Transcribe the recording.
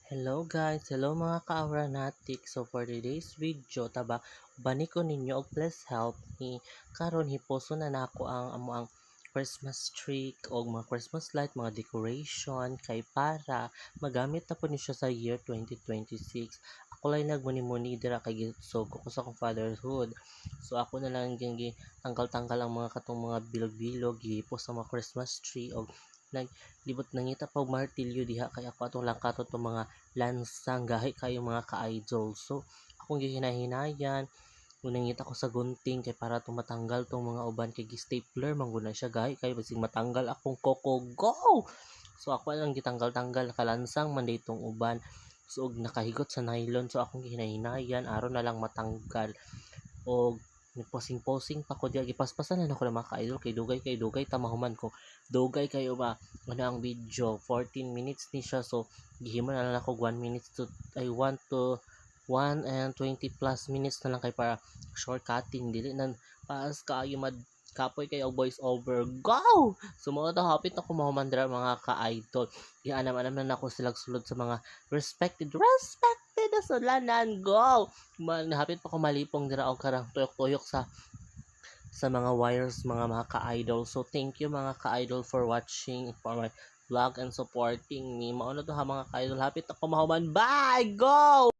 Hello guys, hello mga ka-auranatic. So for today's video, bani ko ninyo og please help me. Karon hiposo na nako ang ang Christmas tree o mga Christmas light, mga decoration kay para magamit na po ni siya sa year 2026. Ako lang nagmuni-muni dira kay gisog ko sa akong fatherhood. So ako na lang yung tanggal-tanggal ang mga katong mga bilog-bilog gihipos sa mga Christmas tree og libot nangita pa og martilyo diha kay ako atong langkaton tong mga lansang gahi kayo mga ka-idol. So akong gihinahinayan kung nangita ko sa gunting kay para matanggal tong mga uban kay gi-stapler man gud na siya gahi kayo basig matanggal akong koko go. So ako lang gitanggal-tanggal kalansang man ditong uban. So og nakahigot sa nylon so akong gihinahinayan aron na lang matanggal og posing-posing pa ko diya gipaspasan na ako ng mga ka-idol kay dugay tamahuman ko dugay kayo ba ano ang video 14 minutes ni siya so gihimo na lang ako 1 minutes to ay 1 to 1 and 20 plus minutes na lang kay para shortcutting dili na paas kaayo kapoy kayo voice over go sumo to hapit ako mahumandra mga ka-idol gianam-anam na ako sila sulod sa mga respected na sulanan go hapit pa ko malipong dira og karang tuyok-tuyok sa mga wires mga ka-idol. So thank you mga ka-idol for watching for my vlog and supporting me. Mao na to ha mga ka-idol. Hapit ako mahuman. Bye! Go!